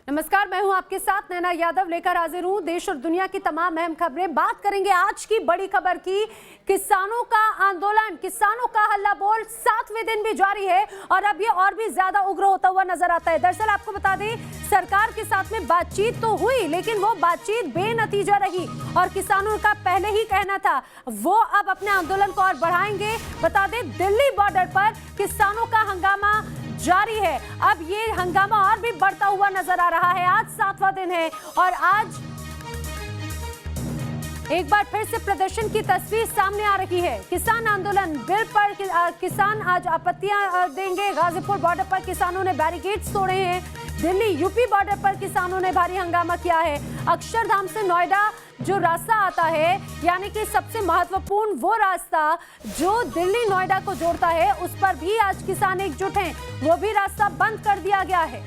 नमस्कार, मैं हूं आपके साथ नैना यादव लेकर हाजिर हूं देश और दुनिया की तमाम अहम खबरें। बात करेंगे आज की बड़ी खबर की। किसानों का आंदोलन, किसानों का हल्ला बोल 7वें दिन भी जारी है और अब ये और भी ज्यादा उग्र होता हुआ नजर आता है। दरअसल आपको बता दें, सरकार के साथ में बातचीत तो हुई लेकिन वो बातचीत बेनतीजा रही और किसानों का पहले ही कहना था वो अब अपने आंदोलन को और बढ़ाएंगे। बता दें, दिल्ली बॉर्डर पर किसानों का हंगामा जारी है। अब ये हंगामा और भी बढ़ता हुआ नजर आ रहा है। आज 7वां दिन है और आज एक बार फिर से प्रदर्शन की तस्वीर सामने आ रही है। किसान आंदोलन बिल पर किसान आज आपत्तियां देंगे। गाजीपुर बॉर्डर पर किसानों ने बैरिकेड्स तोड़े हैं। दिल्ली यूपी बॉर्डर पर किसानों ने भारी हंगामा किया है। अक्षरधाम से नोएडा जो रास्ता आता है, यानी कि सबसे महत्वपूर्ण वो रास्ता जो दिल्ली नोएडा को जोड़ता है, उस पर भी आज किसान एकजुट हैं। वो भी रास्ता बंद कर दिया गया है।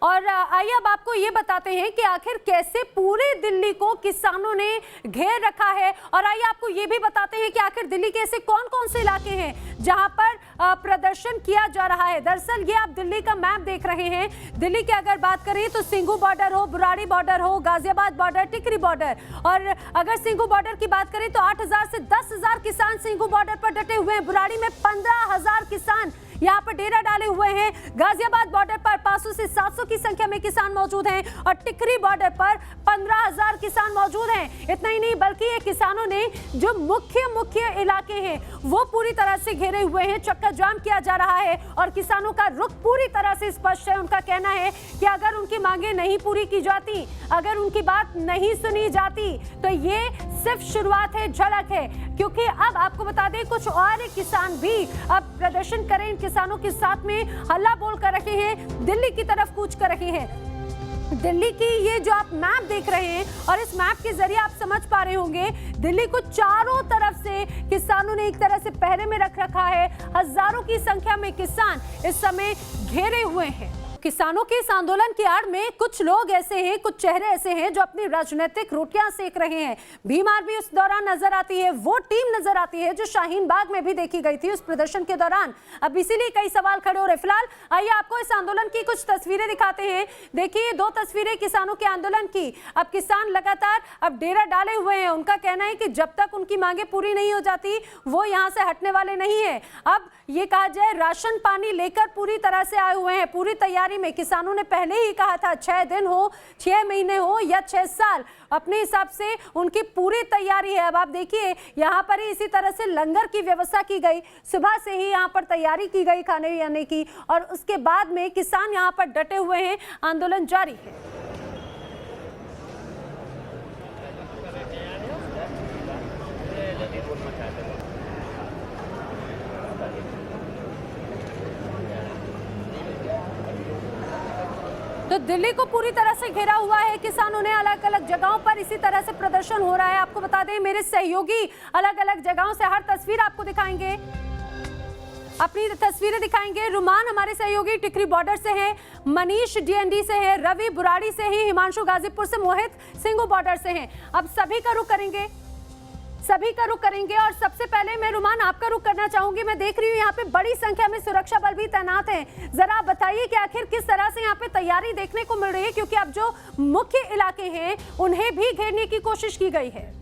और आइए अब आपको ये बताते हैं कि आखिर कैसे पूरे दिल्ली को किसानों ने घेर रखा है। और आइए आपको ये भी बताते हैं कि आखिर दिल्ली के ऐसे कौन कौन से इलाके हैं जहां पर प्रदर्शन किया जा रहा है। दरअसल ये आप दिल्ली का मैप देख रहे हैं। दिल्ली की अगर बात करें तो सिंघू बॉर्डर हो, बुराड़ी बॉर्डर हो, गाजियाबाद बॉर्डर, टिकरी बॉर्डर। और अगर सिंघू बॉर्डर की बात करें तो 8,000 से 10,000 किसान सिंघू बॉर्डर पर डटे हुए हैं। बुराड़ी में 15,000 किसान यहाँ पर डेरा डाले हुए हैं। गाजियाबाद बॉर्डर पर 500 से 700 की संख्या में किसान मौजूद हैं और टिकरी बॉर्डर पर 15,000 किसान मौजूद हैं। इतना ही नहीं बल्कि ये किसानों ने जो मुख्य इलाके हैं वो पूरी तरह से घेरे हुए हैं। चक्का जाम किया जा रहा है और किसानों का रुख पूरी तरह से स्पष्ट है। उनका कहना है कि अगर उनकी मांगे नहीं पूरी की जाती, अगर उनकी बात नहीं सुनी जाती तो ये सिर्फ शुरुआत है, झलक है। क्योंकि अब आपको बता दें, कुछ और किसान भी अब प्रदर्शन करें इन किसानों के साथ में हल्ला बोल कर रखे हैं, दिल्ली की तरफ कूच कर रहे हैं। दिल्ली की ये जो आप मैप देख रहे हैं और इस मैप के जरिए आप समझ पा रहे होंगे, दिल्ली को चारों तरफ से किसानों ने एक तरह से पहरे में रख रखा है। हजारों की संख्या में किसान इस समय घेरे हुए हैं। किसानों के इस आंदोलन की आड़ में कुछ लोग ऐसे हैं, कुछ चेहरे ऐसे हैं जो अपनी राजनीतिक रोटियां सेक रहे हैं। भीम आर्मी उस दौरान नजर आती है, वो टीम नजर आती है जो शाहीन बाग में भी देखी गई थी उस प्रदर्शन के दौरान। अब इसीलिए कई सवाल खड़े हो रहे। फिलहाल आइए आपको इस आंदोलन की कुछ तस्वीरें दिखाते हैं। देखिए, 2 तस्वीरें किसानों के आंदोलन की। अब किसान लगातार अब डेरा डाले हुए हैं। उनका कहना है कि जब तक उनकी मांगे पूरी नहीं हो जाती वो यहाँ से हटने वाले नहीं है। अब ये कहा जाए, राशन पानी लेकर पूरी तरह से आए हुए हैं। पूरी तैयारी में किसानों ने पहले ही कहा था 6 दिन हो, 6 महीने हो या 6 साल, अपने हिसाब से उनकी पूरी तैयारी है। अब आप देखिए, यहाँ पर ही इसी तरह से लंगर की व्यवस्था की गई। सुबह से ही यहाँ पर तैयारी की गई खाने आने की और उसके बाद में किसान यहाँ पर डटे हुए हैं। आंदोलन जारी है। तो दिल्ली को पूरी तरह से घेरा हुआ है किसानों ने। अलग अलग जगहों पर इसी तरह से प्रदर्शन हो रहा है। आपको बता दें, मेरे सहयोगी अलग अलग जगहों से हर तस्वीर आपको दिखाएंगे, अपनी तस्वीरें दिखाएंगे। रुमान हमारे सहयोगी टिकरी बॉर्डर से हैं, मनीष डीएनडी से हैं, रवि बुराड़ी से हैं, हिमांशु गाजीपुर से, मोहित सिंघू बॉर्डर से हैं। अब सभी का रुख करेंगे और सबसे पहले मैं रुमान आपका रुख करना चाहूंगी। मैं देख रही हूँ यहाँ पे बड़ी संख्या में सुरक्षा बल भी तैनात हैं। जरा आप बताइए कि आखिर किस तरह से यहाँ पे तैयारी देखने को मिल रही है, क्योंकि अब जो मुख्य इलाके हैं उन्हें भी घेरने की कोशिश की गई है।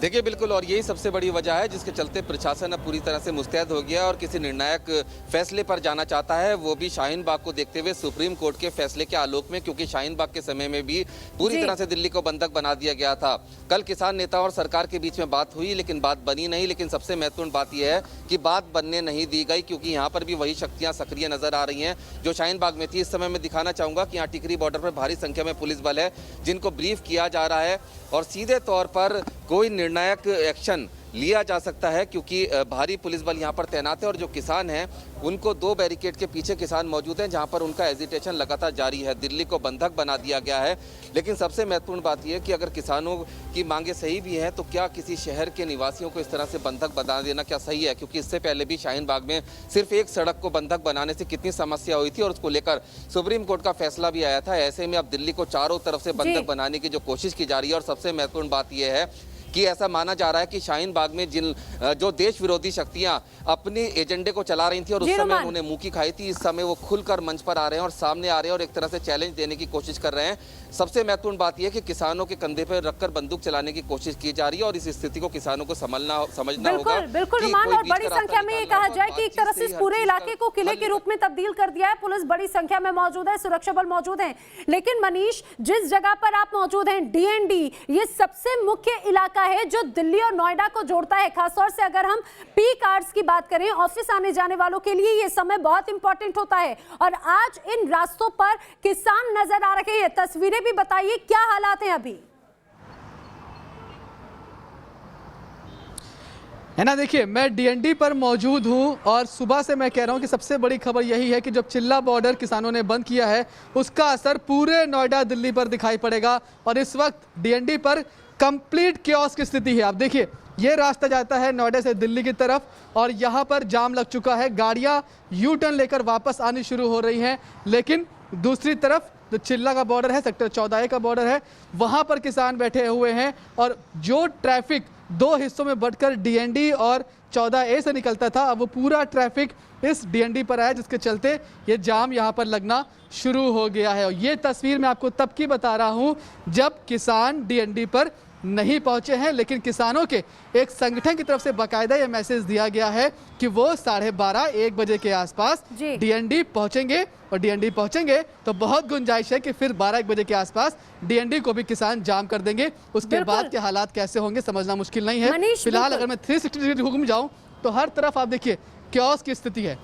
देखिए, बिल्कुल, और यही सबसे बड़ी वजह है जिसके चलते प्रशासन अब पूरी तरह से मुस्तैद हो गया और किसी निर्णायक फैसले पर जाना चाहता है, वो भी शाहीन बाग को देखते हुए सुप्रीम कोर्ट के फैसले के आलोक में। क्योंकि शाहीन बाग के समय में भी पूरी तरह से दिल्ली को बंधक बना दिया गया था। कल किसान नेता और सरकार के बीच में बात हुई लेकिन बात बनी नहीं। लेकिन सबसे महत्वपूर्ण बात यह है कि बात बनने नहीं दी गई, क्योंकि यहाँ पर भी वही शक्तियाँ सक्रिय नजर आ रही हैं जो शाहीन बाग में थी। इस समय मैं दिखाना चाहूँगा कि यहाँ टिकरी बॉर्डर पर भारी संख्या में पुलिस बल है जिनको ब्रीफ किया जा रहा है और सीधे तौर पर कोई निर्णायक एक्शन लिया जा सकता है, क्योंकि भारी पुलिस बल यहाँ पर तैनात है और जो किसान हैं उनको 2 बैरिकेड के पीछे किसान मौजूद हैं, जहाँ पर उनका एजिटेशन लगातार जारी है। दिल्ली को बंधक बना दिया गया है। लेकिन सबसे महत्वपूर्ण बात यह है कि अगर किसानों की मांगे सही भी हैं तो क्या किसी शहर के निवासियों को इस तरह से बंधक बना देना क्या सही है? क्योंकि इससे पहले भी शाहीन बाग में सिर्फ एक सड़क को बंधक बनाने से कितनी समस्या हुई थी और उसको लेकर सुप्रीम कोर्ट का फैसला भी आया था। ऐसे में अब दिल्ली को चारों तरफ से बंधक बनाने की जो कोशिश की जा रही है, और सबसे महत्वपूर्ण बात यह है कि ऐसा माना जा रहा है कि शाहीन बाग में जो देश विरोधी शक्तियां अपने एजेंडे को चला रही थी और उस समय उन्होंने मुंह की खाई थी, इस समय वो खुलकर मंच पर आ रहे हैं और सामने आ रहे हैं और एक तरह से चैलेंज देने की कोशिश कर रहे हैं। सबसे महत्वपूर्ण बात यह है कि किसानों के कंधे पर रखकर बंदूक चलाने की कोशिश की जा रही है और इस स्थिति को किसानों को समझना होगा। बिल्कुल रुमान, और बड़ी संख्या में ये कहा जाए कि एक तरह से इस पूरे इलाके को किले के रूप में तब्दील कर दिया है। पुलिस बड़ी संख्या में मौजूद है, सुरक्षा बल मौजूद है। लेकिन मनीष, जिस जगह पर आप मौजूद हैं, DND, ये सबसे मुख्य इलाका है जो दिल्ली और नोएडा को जोड़ता है। खासतौर से अगर हम पीक आवर्स की बात करें, ऑफिस आने जाने वालों के लिए ये समय बहुत इंपॉर्टेंट होता है। और आज इन रास्तों पर किसान नजर आ रहे हैं। तस्वीरें भी बताइए, क्या हालात हैं अभी? है ना, देखिए मैं DND पर मौजूद हूं और सुबह से मैं कह रहा हूं कि सबसे बड़ी खबर यही है कि जब चिल्ला बॉर्डर किसानों ने बंद किया है उसका असर पूरे नोएडा दिल्ली पर दिखाई पड़ेगा। और इस वक्त DND पर कंप्लीट क्योस की स्थिति है। आप देखिए, ये रास्ता जाता है नोएडा से दिल्ली की तरफ और यहाँ पर जाम लग चुका है। गाड़ियाँ यू टर्न लेकर वापस आनी शुरू हो रही हैं। लेकिन दूसरी तरफ जो चिल्ला का बॉर्डर है, सेक्टर 14A का बॉर्डर है, वहाँ पर किसान बैठे हुए हैं। और जो ट्रैफिक 2 हिस्सों में बढ़कर DND और 14A से निकलता था, अब वो पूरा ट्रैफिक इस DND पर आया, जिसके चलते ये जाम यहाँ पर लगना शुरू हो गया है। और ये तस्वीर मैं आपको तब की बता रहा हूँ जब किसान DND पर नहीं पहुंचे हैं। लेकिन किसानों के एक संगठन की तरफ से बाकायदा ये मैसेज दिया गया है कि वो 12:30-1 बजे के आसपास DND पहुंचेंगे। और DND पहुंचेंगे तो बहुत गुंजाइश है कि फिर 12-1 बजे के आसपास DND को भी किसान जाम कर देंगे। उसके बाद के हालात कैसे होंगे समझना मुश्किल नहीं है। फिलहाल अगर मैं 360 डिग्री घूम जाऊं तो हर तरफ आप देखिए क्योस की स्थिति है।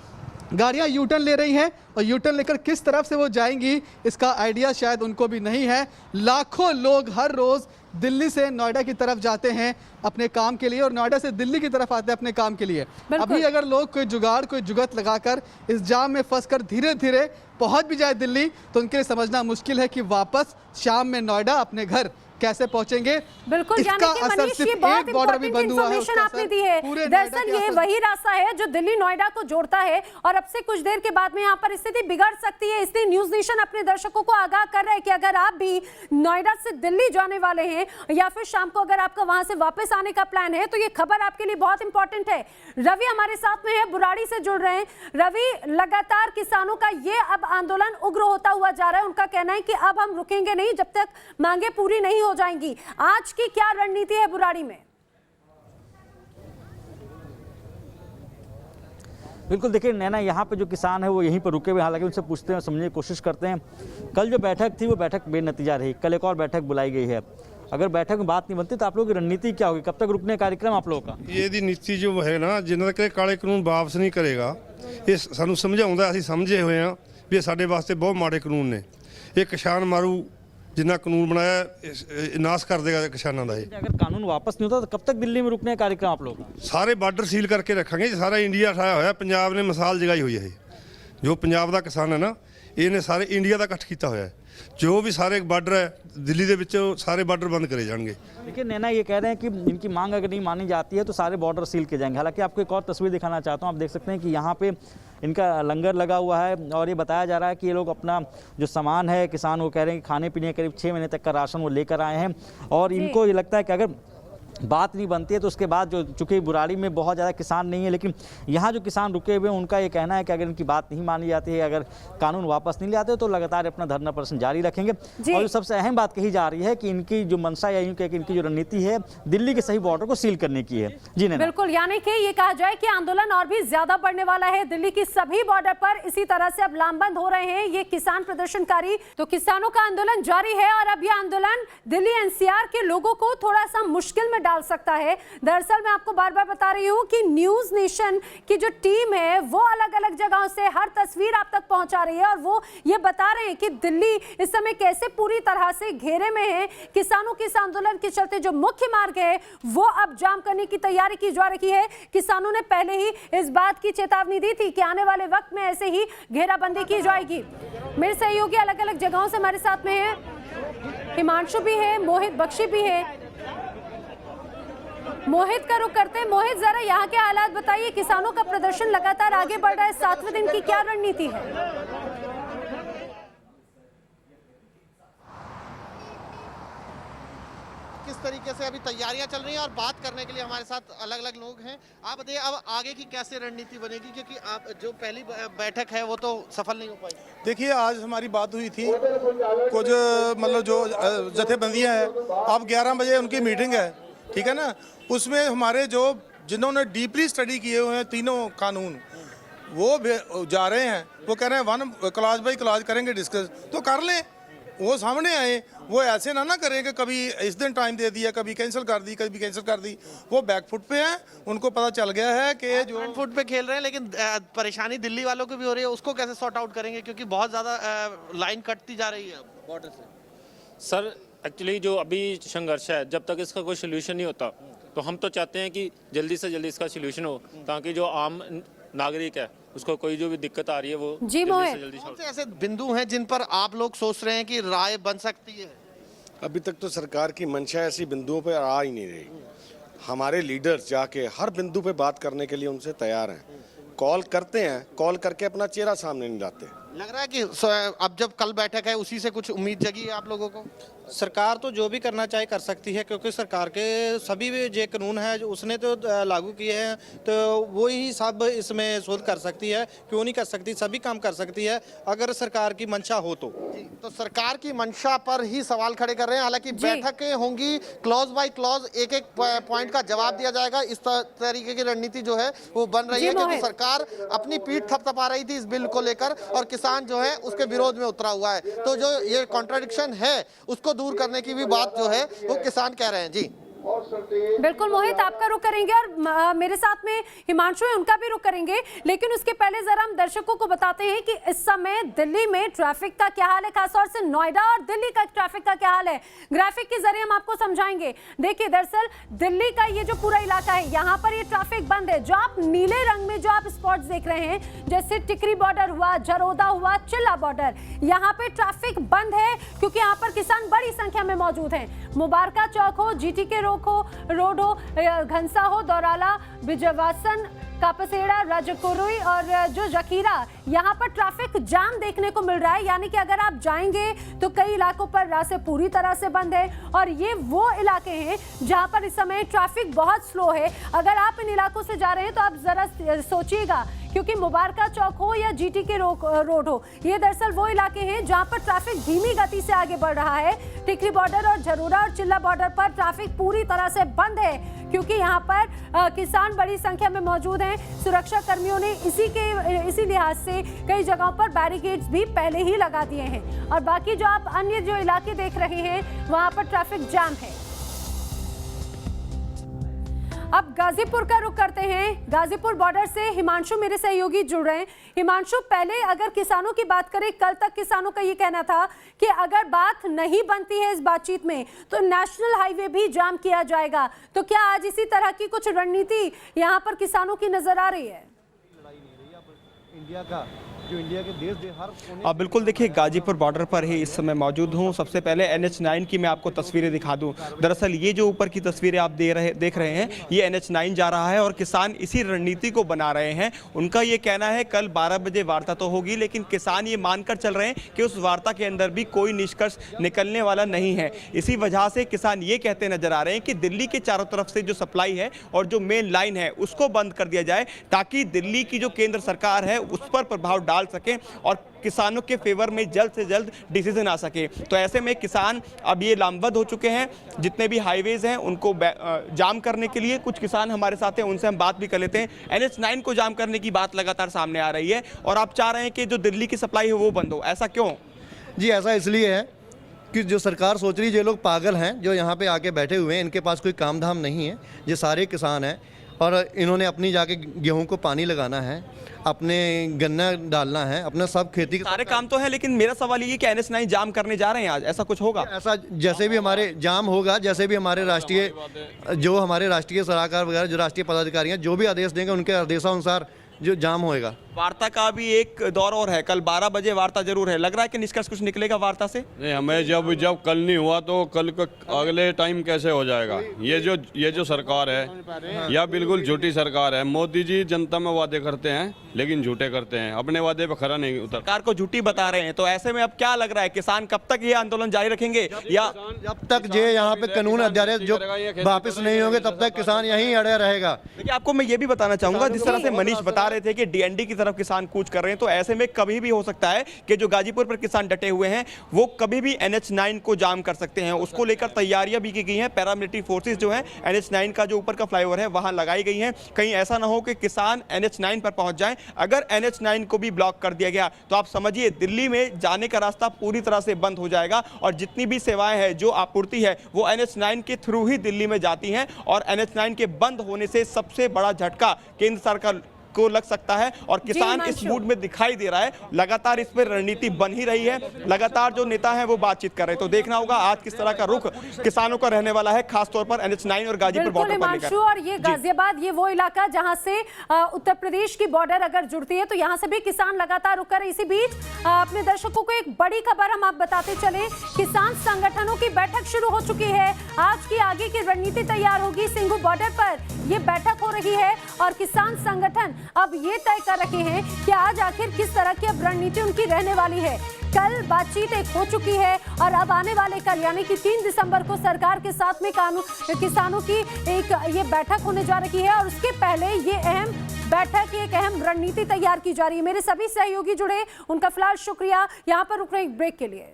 गाड़ियां यूटर्न ले रही हैं और यूटर्न लेकर किस तरफ से वो जाएंगी इसका आइडिया शायद उनको भी नहीं है। लाखों लोग हर रोज दिल्ली से नोएडा की तरफ जाते हैं अपने काम के लिए और नोएडा से दिल्ली की तरफ आते हैं अपने काम के लिए। अभी अगर लोग कोई जुगाड़, कोई जुगत लगाकर इस जाम में फंसकर धीरे धीरे पहुंच भी जाए दिल्ली, तो उनके लिए समझना मुश्किल है कि वापस शाम में नोएडा अपने घर कैसे पहुंचेंगे। बिल्कुल, यानी कि मनीष, ये बहुत इंपॉर्टेंट इंफॉर्मेशन आपने दी है। दरअसल ये वही रास्ता है जो दिल्ली नोएडा को जोड़ता है और अब से कुछ देर के बाद में यहाँ पर स्थिति बिगड़ सकती है। इसलिए न्यूज नेशन अपने दर्शकों को आगाह कर रहा है कि अगर आप भी नोएडा से दिल्ली जाने वाले हैं या फिर शाम को अगर आपका वहां से वापस आने का प्लान है तो ये खबर आपके लिए बहुत इंपॉर्टेंट है। रवि हमारे साथ में है, बुराड़ी से जुड़ रहे हैं। रवि, लगातार किसानों का ये अब आंदोलन उग्र होता हुआ जा रहा है। उनका कहना है कि अब हम रुकेंगे नहीं जब तक मांगे पूरी नहीं हो जाएंगी। आज की क्या रणनीति है बुराड़ी में? बिल्कुल, देखिए नैना, यहाँ पे जो किसान है वो यहीं पर रुके हुए, हालांकि उनसे पूछते हैं, समझने की कोशिश करते हैं। कल जो बैठक थी वो बैठक बेनतीजा रही। कल एक और बैठक बुलाई गई है। अगर बैठक में बात नहीं बनती तो आप लोगों की रणनीति क्या होगी? कब तक रुकने का कार्यक्रम आप लोगों का? ਇਹਦੀ ਨੀਤੀ ਜੋ ਹੈ ਨਾ, ਜਿੰਨਾ ਤੱਕ ਕਾਲੇ ਕਾਨੂੰਨ ਵਾਪਸ ਨਹੀਂ ਕਰੇਗਾ, ਇਹ ਸਾਨੂੰ ਸਮਝਾਉਂਦਾ, ਅਸੀਂ ਸਮਝੇ ਹੋਏ ਆ ਵੀ ਇਹ ਸਾਡੇ ਵਾਸਤੇ ਬਹੁਤ ਮਾੜੇ ਕਾਨੂੰਨ ਨੇ। ਇਹ ਕਿਸਾਨ ਮਾਰੂ जिन्ना कानून बनाया नाश कर देगा किसानों का। अगर कानून वापस नहीं होता तो कब तक दिल्ली में रुकने का कार्यक्रम आप लोगों का? सारे बार्डर सील करके रखेंगे। सारा इंडिया उठाया होया, पंजाब ने मिसाल जगाई हुई है। जो पंजाब का किसान है ना, इन्हें सारे इंडिया का इकट्ठ किया होया है। जो भी सारे बार्डर है दिल्ली के विच सारे बार्डर बंद करे जाएंगे। देखिए नैना, ये कह रहे हैं कि इनकी मांग अगर नहीं मानी जाती है तो सारे बॉर्डर सील किए जाएंगे। हालांकि आपको एक और तस्वीर दिखाना चाहता हूँ। आप देख सकते हैं कि यहाँ पे इनका लंगर लगा हुआ है और ये बताया जा रहा है कि ये लोग अपना जो सामान है, किसान वो कह रहे हैं कि खाने पीने करीब 6 महीने तक का राशन वो लेकर आए हैं। और इनको ये लगता है कि अगर बात नहीं बनती है तो उसके बाद जो, चूँकि बुराड़ी में बहुत ज़्यादा किसान नहीं है, लेकिन यहाँ जो किसान रुके हुए हैं उनका ये कहना है कि अगर इनकी बात नहीं मानी जाती है, अगर कानून वापस नहीं लाते तो लगातार अपना धरना प्रदर्शन जारी रखेंगे। और जो सबसे अहम बात कही जा रही है कि इनकी जो मंशा या इनकी जो रणनीति है दिल्ली के सही बॉर्डर को सील करने की है। जी नहीं, बिल्कुल, यानी कि ये कहा जाए कि आंदोलन और भी ज्यादा बढ़ने वाला है। दिल्ली की सभी बॉर्डर पर इसी तरह से अब लामबंद हो रहे हैं ये किसान प्रदर्शनकारी। तो किसानों का आंदोलन जारी है और अब यह आंदोलन दिल्ली NCR के लोगों को थोड़ा सा मुश्किल में डाल सकता है। दरअसल मैं आपको बार बार बता रही हूं कि न्यूज नेशन की जो टीम है वो अलग अलग जगहों से हर तस्वीर आप तक पहुंचा रही है और वो ये बता रहे हैं कि दिल्ली इस समय कैसे पूरी तरह से घेरे में है। किसानों के इस आंदोलन के चलते जो मुख्य मार्ग है वो अब जाम करने की तैयारी की जा रही है। किसानों ने पहले ही इस बात की चेतावनी दी थी कि आने वाले वक्त में ऐसे ही घेराबंदी की जाएगी। मेरे सहयोगी अलग अलग जगहों से हमारे साथ में है, हिमांशु भी है, मोहित बख्शी भी है। मोहित का रुख करते हैं। मोहित, जरा यहाँ के हालात बताइए। किसानों का प्रदर्शन लगातार आगे बढ़ रहा है, 7वें दिन की क्या रणनीति है? किस तरीके से अभी तैयारियां चल रही हैं और बात करने के लिए हमारे साथ अलग अलग लोग हैं। आप बताइए अब आगे की कैसे रणनीति बनेगी, क्योंकि आप जो पहली बैठक है वो तो सफल नहीं हो पाई। देखिए, आज हमारी बात हुई थी, कुछ मतलब जो जथेबंदियां हैं, अब 11 बजे उनकी मीटिंग है, ठीक है ना। उसमें हमारे जो जिन्होंने डीपली स्टडी किए हुए हैं तीनों कानून, वो जा रहे हैं। वो कह रहे हैं वन क्लॉज बाई क्लॉज करेंगे डिस्कस, तो कर लें, वो सामने आए। वो ऐसे ना करें कि कभी इस दिन टाइम दे दिया, कभी कैंसिल कर दी, कभी कैंसिल कर दी। वो बैकफुट पे हैं, उनको पता चल गया है कि जो फ्रंट फुट पे खेल रहे हैं, लेकिन परेशानी दिल्ली वालों को भी हो रही है। उसको कैसे सॉर्ट आउट करेंगे, क्योंकि बहुत ज़्यादा लाइन कटती जा रही है बॉर्डर से। सर एक्चुअली जो अभी संघर्ष है, जब तक इसका कोई सोल्यूशन नहीं होता तो हम तो चाहते हैं कि जल्दी से जल्दी इसका सोल्यूशन हो, ताकि जो आम नागरिक है उसको कोई जो भी दिक्कत आ रही है वो जी जल्दी से जल्दी कौन से ऐसे बिंदु हैं जिन पर आप लोग सोच रहे हैं कि राय बन सकती है? अभी तक तो सरकार की मंशा ऐसी बिंदुओं पर आ ही नहीं रही। हमारे लीडर्स जाके हर बिंदु पे बात करने के लिए उनसे तैयार हैं, कॉल करते हैं, कॉल करके अपना चेहरा सामने नहीं लाते। लग रहा है कि अब जब कल बैठक है उसी से कुछ उम्मीद जगी है आप लोगों को? सरकार तो जो भी करना चाहे कर सकती है, क्योंकि सरकार के सभी जो कानून है जो उसने तो लागू किए हैं, तो वो ही सब इसमें शोध कर सकती है। क्यों नहीं कर सकती? सभी काम कर सकती है अगर सरकार की मंशा हो तो सरकार की मंशा पर ही सवाल खड़े कर रहे हैं। हालांकि बैठकें होंगी, क्लॉज बाय क्लॉज एक एक पॉइंट का जवाब दिया जाएगा। इस तरीके की रणनीति जो है वो बन रही है, क्योंकि सरकार अपनी पीठ थपथपा रही थी इस बिल को लेकर और किसान जो है उसके विरोध में उतरा हुआ है। तो जो ये कॉन्ट्राडिक्शन है उसको दूर करने की भी बात जो है वो किसान कह रहे हैं। जी बिल्कुल मोहित, आपका रुख करेंगे और मेरे साथ में हिमांशु है, उनका भी रुख करेंगे। लेकिन उसके पहले जरा हम दर्शकों को बताते हैं कि इस समय दिल्ली में ट्रैफिक का क्या हाल है, खासतौर से नोएडा और दिल्ली का ट्रैफिक का क्या हाल है। ग्राफिक के जरिए हम आपको समझाएंगे। देखिए, दरअसल दिल्ली का ये जो पूरा इलाका है, यहाँ पर ये ट्रैफिक बंद है। जो आप नीले रंग में जो आप स्पॉट्स देख रहे हैं, जैसे टिकरी बॉर्डर हुआ, झरोदा हुआ, चिल्ला बॉर्डर, यहाँ पे ट्रैफिक बंद है क्योंकि यहाँ पर किसान बड़ी संख्या में मौजूद हैं। मुबारका चौक हो, जीटी के रोड हो, घनसा हो, दौराला, बिजवासन, कापसेड़ा, राजकुरुई और जो जखीरा, यहाँ पर ट्रैफिक जाम देखने को मिल रहा है। यानी कि अगर आप जाएंगे तो कई इलाकों पर रास्ते पूरी तरह से बंद है और ये वो इलाके हैं जहाँ पर इस समय ट्रैफिक बहुत स्लो है। अगर आप इन इलाकों से जा रहे हैं तो आप जरा सोचिएगा, क्योंकि मुबारका चौक हो या जीटी के रोड हो, ये दरअसल वो इलाके हैं जहां पर ट्रैफिक धीमी गति से आगे बढ़ रहा है। टिकरी बॉर्डर और झरोरा और चिल्ला बॉर्डर पर ट्रैफिक पूरी तरह से बंद है क्योंकि यहां पर किसान बड़ी संख्या में मौजूद हैं। सुरक्षा कर्मियों ने इसी लिहाज से कई जगहों पर बैरिकेड्स भी पहले ही लगा दिए हैं और बाकी जो आप अन्य जो इलाके देख रहे हैं वहां पर ट्रैफिक जाम है। अब गाजीपुर का रुख करते हैं। गाजीपुर बॉर्डर से हिमांशु मेरे सहयोगी जुड़ रहे हैं। हिमांशु, पहले अगर किसानों की बात करें, कल तक किसानों का ये कहना था कि अगर बात नहीं बनती है इस बातचीत में तो नेशनल हाईवे भी जाम किया जाएगा। तो क्या आज इसी तरह की कुछ रणनीति यहाँ पर किसानों की नजर आ रही है? इंडिया का जो इंडिया के देश हर बिल्कुल, देखिए गाजीपुर बॉर्डर पर ही इस समय मौजूद हूँ। सबसे पहले NH9 की मैं आपको तस्वीरें दिखा दूँ। दरअसल ये जो ऊपर की तस्वीरें आप देख रहे हैं, ये NH9 जा रहा है और किसान इसी रणनीति को बना रहे हैं। उनका ये कहना है कल 12 बजे वार्ता तो होगी, लेकिन किसान ये मानकर चल रहे हैं कि उस वार्ता के अंदर भी कोई निष्कर्ष निकलने वाला नहीं है। इसी वजह से किसान ये कहते नजर आ रहे हैं कि दिल्ली के चारों तरफ से जो सप्लाई है और जो मेन लाइन है उसको बंद कर दिया जाए, ताकि दिल्ली की जो केंद्र सरकार है उस पर प्रभाव डाल सके और किसानों के फेवर में जल्द से जल्द डिसीजन आ सके। तो ऐसे में किसान अब ये लामबंद हो चुके हैं। जितने भी हाईवेज हैं उनको जाम करने के लिए कुछ किसान हमारे साथ हैं, उनसे हम बात भी कर लेते हैं। NH9 को जाम करने की बात लगातार सामने आ रही है और आप चाह रहे हैं कि जो दिल्ली की सप्लाई है वो बंद हो, ऐसा क्यों? जी, ऐसा इसलिए है कि जो सरकार सोच रही है ये लोग पागल हैं जो यहाँ पे आके बैठे हुए हैं, इनके पास कोई काम धाम नहीं है। ये सारे किसान हैं और इन्होंने अपनी जाके गेहूं को पानी लगाना है, अपने गन्ना डालना है, अपना सब खेती सारे काम तो है, लेकिन मेरा सवाल ये है कि NH9 जाम करने जा रहे हैं आज, ऐसा कुछ होगा? ऐसा जैसे भी हमारे जाम होगा, जैसे भी हमारे राष्ट्रीय सलाहकार वगैरह जो राष्ट्रीय पदाधिकारी हैं जो भी आदेश देंगे उनके आदेशानुसार जो जाम होएगा। वार्ता का भी एक दौर और है, कल 12 बजे वार्ता जरूर है। लग रहा है कि निष्कर्ष कुछ निकलेगा वार्ता से? नहीं, हमें जब कल नहीं हुआ तो कल का अगले टाइम कैसे हो जाएगा? ये जो सरकार है यह बिल्कुल झूठी सरकार है। मोदी जी जनता में वादे करते हैं लेकिन झूठे करते हैं, अपने वादे पे खरा नहीं उतर। सरकार को झूठी बता रहे हैं, तो ऐसे में अब क्या लग रहा है किसान कब तक ये आंदोलन जारी रखेंगे? या जब तक ये यहाँ पे कानून अध्यादेश जो वापस नहीं होंगे तब तक किसान यहीं अड़े रहेगा। देखिए, आपको मैं ये भी बताना चाहूंगा, जिस तरह से मनीष बता रहे थे कि DND की तरफ किसान कूच कर रहे हैं, तो ऐसे में कभी भी हो सकता है कि जो गाजीपुर पर किसान डटे हुए हैं वो कभी भी NH9 को जाम कर सकते हैं। उसको लेकर तैयारियां भी की गई हैं। पैरामिलिट्री फोर्सेस जो है NH9 का जो ऊपर का फ्लाईओवर है वहां लगाई गई हैं। कहीं ऐसा ना हो कि किसान NH9 पर पहुंच जाएं। अगर NH9 को भी ब्लॉक कर दिया गया तो आप समझिए दिल्ली में जाने का रास्ता पूरी तरह से बंद हो जाएगा और जितनी भी सेवाएं हैं, जो आपूर्ति है, वो NH9 के थ्रू ही दिल्ली में जाती हैं। और NH9 के बंद होने से सबसे बड़ा झटका केंद्र सरकार को लग सकता है और किसान इस मूड में दिखाई दे रहा है। लगातार इस पर रणनीति बन ही रही है, लगातार जो नेता है वो बातचीत कर रहे हैं। तो देखना होगा आज किस तरह का रुख किसानों का रहने वाला है, खासतौर पर NH9 और गाजीपुर बॉर्डर पर लेकर। और ये गाजियाबाद ये वो इलाका जहां से उत्तर प्रदेश की बॉर्डर अगर जुड़ती है तो यहाँ से भी किसान लगातार रुक कर। इसी बीच अपने दर्शकों को एक बड़ी खबर हम आप बताते चले, किसान संगठनों की बैठक शुरू हो चुकी है। आज की आगे की रणनीति तैयार होगी। सिंघू बॉर्डर पर ये बैठक हो रही है और किसान संगठन अब ये तय कर रहे हैं कि आज आखिर किस तरह की अब रणनीति उनकी रहने वाली है। कल बातचीत एक हो चुकी है और अब आने वाले कल यानी कि 3 दिसंबर को सरकार के साथ में किसानों की एक ये बैठक होने जा रही है और उसके पहले ये अहम बैठक, एक अहम रणनीति तैयार की जा रही है। मेरे सभी सहयोगी जुड़े, उनका फिलहाल शुक्रिया। यहाँ पर रुक रहे एक ब्रेक के लिए।